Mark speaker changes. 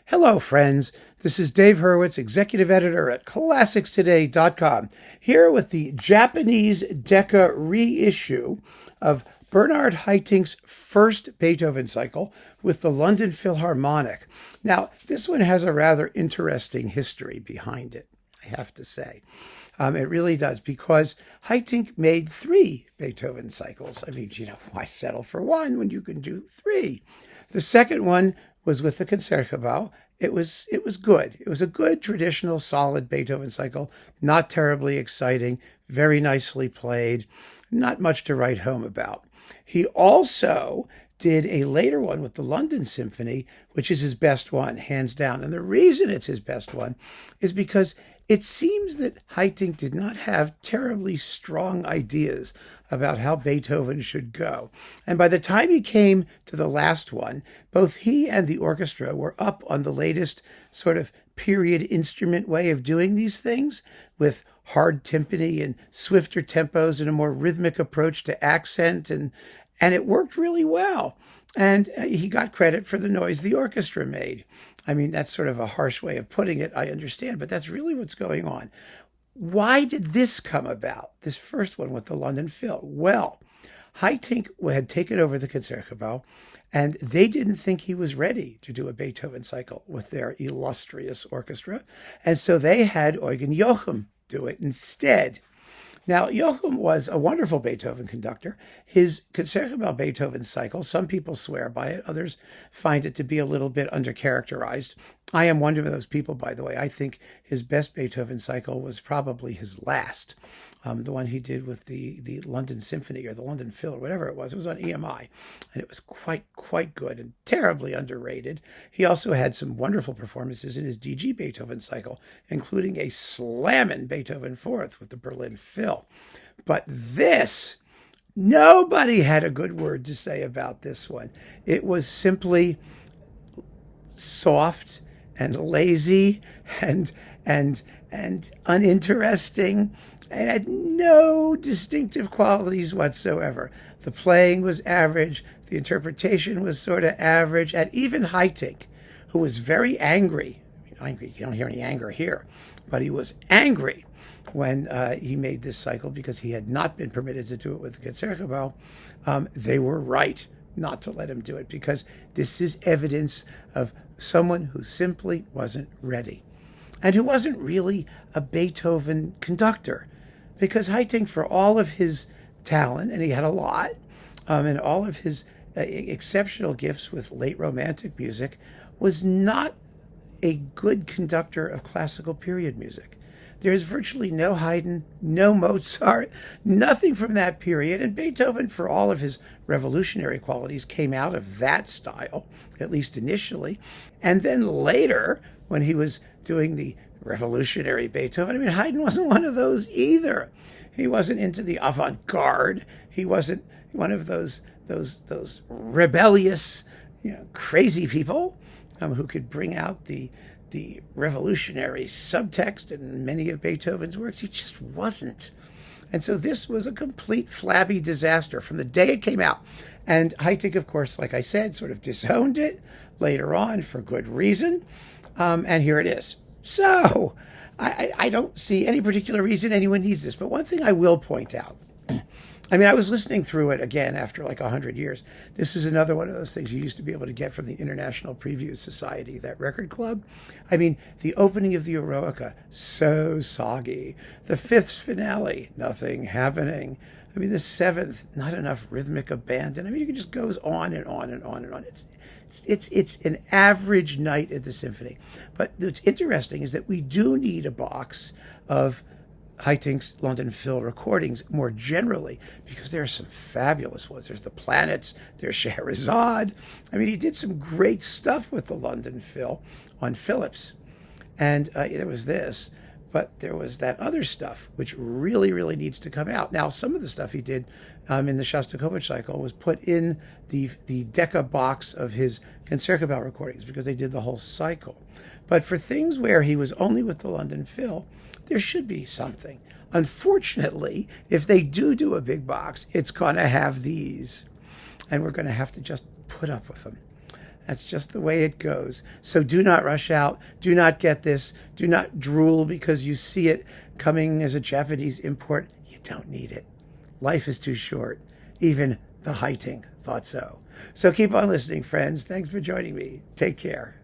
Speaker 1: Hello, friends. This is Dave Hurwitz, executive editor at ClassicsToday.com, here with the Japanese Decca reissue of Bernard Haitink's first Beethoven cycle with the London Philharmonic. Now, this one has a rather interesting history behind it, I have to say. It really does, because Haitink made 3 Beethoven cycles. I mean, why settle for one when you can do 3? The second one was with the Concertgebouw. It was good. It was a good, traditional, solid Beethoven cycle, not terribly exciting, very nicely played, not much to write home about. He also did a later one with the London Symphony, which is his best one, hands down. And the reason it's his best one is because it seems that Haitink did not have terribly strong ideas about how Beethoven should go. And by the time he came to the last one, both he and the orchestra were up on the latest sort of period instrument way of doing these things, with hard timpani and swifter tempos and a more rhythmic approach to accent. And it worked really well. And he got credit for the noise the orchestra made. I mean, that's sort of a harsh way of putting it, I understand, but that's really what's going on. Why did this come about, this first one with the London Phil? Well, Haitink had taken over the Concertgebouw, and they didn't think he was ready to do a Beethoven cycle with their illustrious orchestra, and so they had Eugen Joachim do it instead. Now, Joachim was a wonderful Beethoven conductor. His Concertgebouw Beethoven cycle, some people swear by it, others find it to be a little bit undercharacterized. I am one of those people, by the way. I think his best Beethoven cycle was probably his last, the one he did with the London Symphony or the London Phil or whatever it was. It was on EMI, and it was quite good and terribly underrated. He also had some wonderful performances in his DG Beethoven cycle, including a slammin' Beethoven Fourth with the Berlin Phil. But this, nobody had a good word to say about this one. It was simply soft and lazy and uninteresting, and had no distinctive qualities whatsoever. The playing was average, the interpretation was sort of average, and even Haitink, who was very angry, you don't hear any anger here, but he was angry when he made this cycle because he had not been permitted to do it with the Concertgebouw. They were right not to let him do it, because this is evidence of someone who simply wasn't ready, and who wasn't really a Beethoven conductor, because Haitink, for all of his talent, and he had a lot, and all of his exceptional gifts with late Romantic music, was not a good conductor of classical period music. There's virtually no Haydn, no Mozart, nothing from that period. And Beethoven, for all of his revolutionary qualities, came out of that style, at least initially. And then later, when he was doing the revolutionary Beethoven, I mean, Haydn wasn't one of those either. He wasn't into the avant-garde. He wasn't one of those rebellious, crazy people who could bring out the revolutionary subtext in many of Beethoven's works. He just wasn't. And so this was a complete flabby disaster from the day it came out. And Haitink, of course, like I said, sort of disowned it later on for good reason. And here it is. So I don't see any particular reason anyone needs this. But one thing I will point out, I mean, I was listening through it again after like 100 years. This is another one of those things you used to be able to get from the International Preview Society, that record club. I mean, the opening of the Eroica, so soggy. The fifth finale, nothing happening. I mean, the seventh, not enough rhythmic abandon. I mean, it just goes on and on and on and on. It's an average night at the symphony. But what's interesting is that we do need a box of Haitink's London Phil recordings more generally, because there are some fabulous ones. There's the Planets, there's Scheherazade. I mean, he did some great stuff with the London Phil on Philips. And there was this, but there was that other stuff, which really, really needs to come out. Now, some of the stuff he did in the Shostakovich cycle was put in the Decca box of his Concertgebouw recordings, because they did the whole cycle. But for things where he was only with the London Phil, there should be something. Unfortunately, if they do a big box, it's going to have these. And we're going to have to just put up with them. That's just the way it goes. So do not rush out. Do not get this. Do not drool because you see it coming as a Japanese import. You don't need it. Life is too short. Even the Haitink thought so. So keep on listening, friends. Thanks for joining me. Take care.